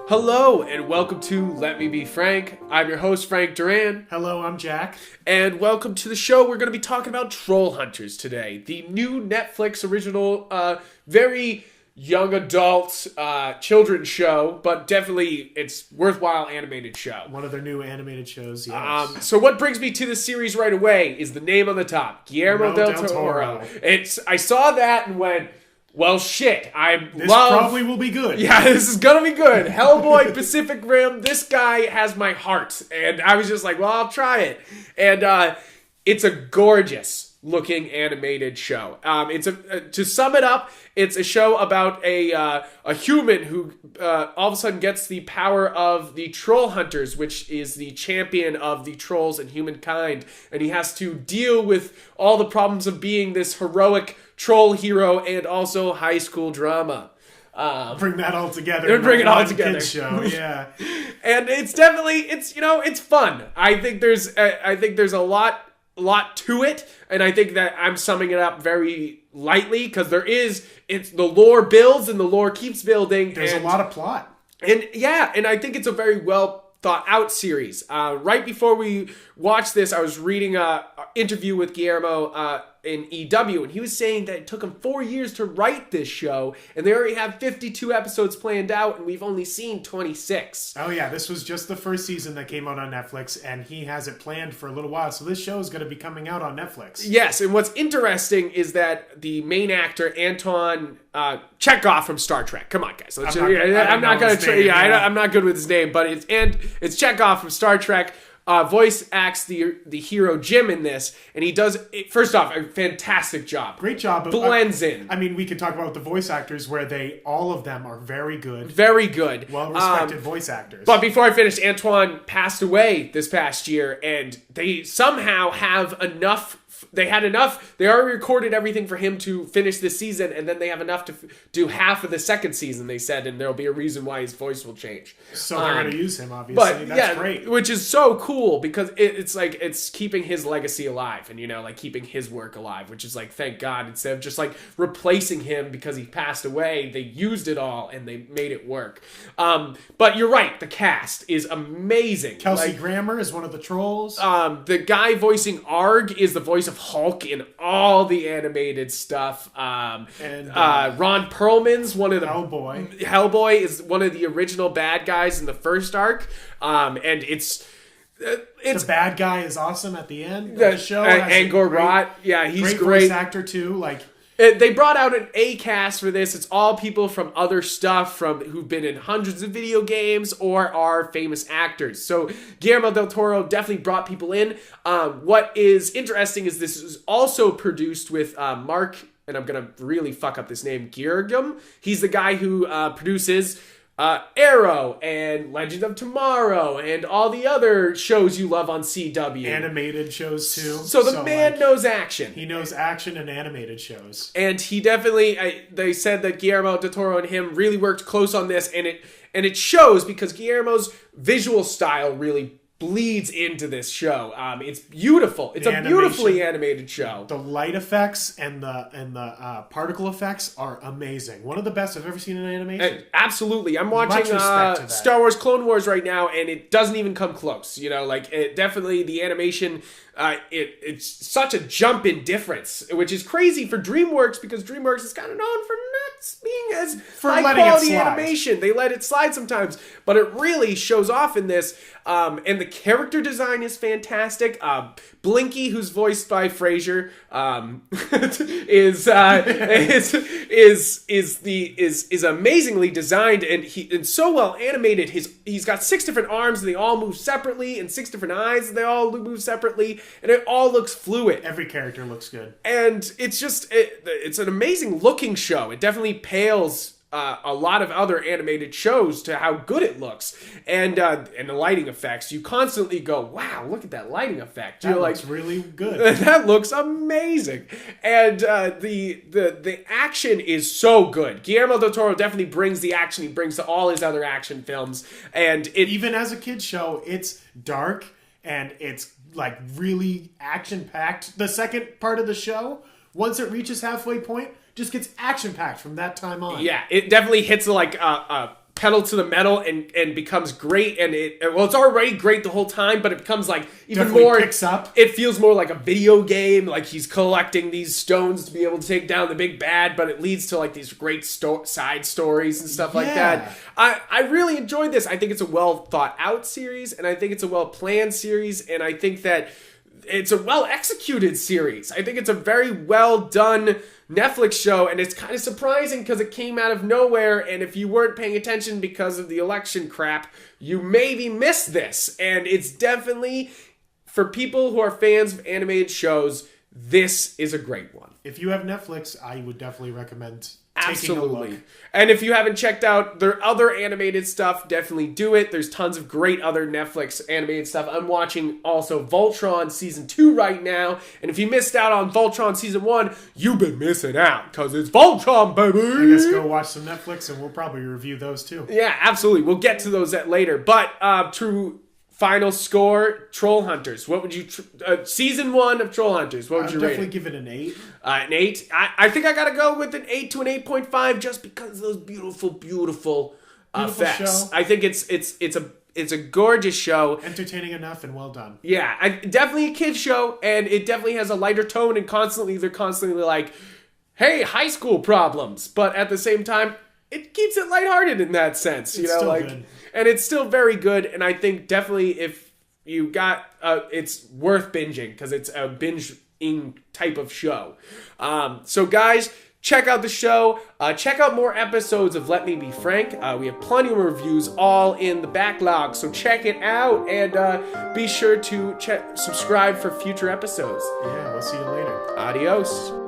Hello and welcome to Let Me Be Frank. I'm your host, Frank Duran. Hello, I'm Jack. And welcome to the show. We're going to be talking about Trollhunters today. The new Netflix original, very young adult children's show, but definitely it's worthwhile animated show. One of their new animated shows, yes. So what brings me to the series right away is the name on the top, Guillermo del Toro. I saw that and went, well, shit, This probably will be good. Yeah, this is gonna be good. Hellboy Pacific Rim, this guy has my heart. And I was just like, well, I'll try it. And it's a gorgeous looking animated show. To sum it up, it's a show about a human who all of a sudden gets the power of the Trollhunters, which is the champion of the trolls and humankind. And he has to deal with all the problems of being this heroic troll hero and also high school drama. Bring that all together. Bring it all together. Kids show, yeah. And it's definitely it's fun. I think there's a lot to it, and I think that I'm summing it up very lightly because the lore builds and the lore keeps building. There's a lot of plot. And I think it's a very well thought out series. Right before we watched this, I was reading an interview with Guillermo in EW, and he was saying that it took him 4 years to write this show, and they already have 52 episodes planned out, and we've only seen 26. Oh yeah, this was just the first season that came out on Netflix, and he has it planned for a little while, so this show is going to be coming out on Netflix. Yes, and what's interesting is that the main actor, Anton Chekhov from Star Trek. Come on, guys. I'm not good with his name, but it's Chekhov from Star Trek. Voice acts the hero Jim in this, and he does, first off, a fantastic job. Great job. Blends in. I mean, we could talk about the voice actors where all of them are very good. Very good. Well-respected voice actors. But before I finish, Antoine passed away this past year, and they somehow have enough. They had enough. They already recorded everything for him to finish this season, and then they have enough to do half of the second season, they said, and there'll be a reason why his voice will change. So they're going to use him, obviously. That's great. Which is so cool because it's keeping his legacy alive and, keeping his work alive, which is like, thank God, instead of just replacing him because he passed away, they used it all and they made it work. But you're right, the cast is amazing. Kelsey Grammer is one of the trolls. The guy voicing Arg is the voice of Hulk in all the animated stuff. Ron Perlman's one of the Hellboy is one of the original bad guys in the first arc. And it's the bad guy is awesome at the end of the show. Angor Rot, he's great. Voice actor too, They brought out an A cast for this. It's all people from other stuff who've been in hundreds of video games or are famous actors. So Guillermo del Toro definitely brought people in. What is interesting is this is also produced with Mark, and I'm going to really fuck up this name, Girgum. He's the guy who produces Arrow and Legend of Tomorrow and all the other shows you love on CW. Animated shows too. So the man knows action. He knows action and animated shows. And he definitely, they said that Guillermo del Toro and him really worked close on this, and it shows because Guillermo's visual style really bleeds into this show. It's beautiful. It's a beautifully animated show. The light effects and the particle effects are amazing. One of the best I've ever seen in animation. Absolutely. I'm watching Star Wars Clone Wars right now, and it doesn't even come close. Definitely the animation. It's such a jump in difference, which is crazy for DreamWorks because DreamWorks is kind of known for not being as high quality animation. They let it slide sometimes, but it really shows off in this. And the character design is fantastic. Blinky, who's voiced by Fraser, is amazingly designed and so well animated. He's got 6 different arms and they all move separately, and 6 different eyes and they all move separately, and it all looks fluid. Every character looks good, and it's an amazing looking show. It definitely pales a lot of other animated shows to how good it looks, and the lighting effects. You constantly go, "Wow, look at that lighting effect!" That looks really good. That looks amazing, and the action is so good. Guillermo del Toro definitely brings the action he brings to all his other action films, and even as a kid's show, it's dark and it's really action packed. The second part of the show, once it reaches halfway point, just gets action packed from that time on. Yeah, it definitely hits like a pedal to the metal and becomes great, and it's already great the whole time, but it becomes like even Definitely more picks up. It feels more like a video game, like he's collecting these stones to be able to take down the big bad, but it leads to like these great side stories and stuff like that. I really enjoyed this. I think it's a well thought out series, and I think it's a well planned series, and I think that it's a well executed series. I think it's a very well done Netflix show, and it's kind of surprising because it came out of nowhere, and if you weren't paying attention because of the election crap, you maybe missed this. And it's definitely, for people who are fans of animated shows, this is a great one. If you have Netflix, I would definitely recommend taking a look. And if you haven't checked out their other animated stuff, definitely do it. There's tons of great other Netflix animated stuff. I'm watching also Voltron Season 2 right now. And if you missed out on Voltron Season 1, you've been missing out because it's Voltron, baby! I guess go watch some Netflix and we'll probably review those too. Yeah, absolutely. We'll get to those later. But true final score, Trollhunters. What would you... Season 1 of Trollhunters. What would you rate it? Definitely give it an 8. An 8. I think I gotta go with an 8 to an 8.5 just because of those beautiful effects. Show. I think it's a gorgeous show. Entertaining enough and well done. Yeah, definitely a kid's show, and it definitely has a lighter tone, and they're constantly like, hey, high school problems. But at the same time, it keeps it lighthearted in that sense. It's still good. And it's still very good, and I think definitely if you got... it's worth binging, because it's a binge-ing type of show. So guys, check out the show. Check out more episodes of Let Me Be Frank. We have plenty of reviews all in the backlog, so check it out, and be sure to subscribe for future episodes. Yeah, we'll see you later. Adios.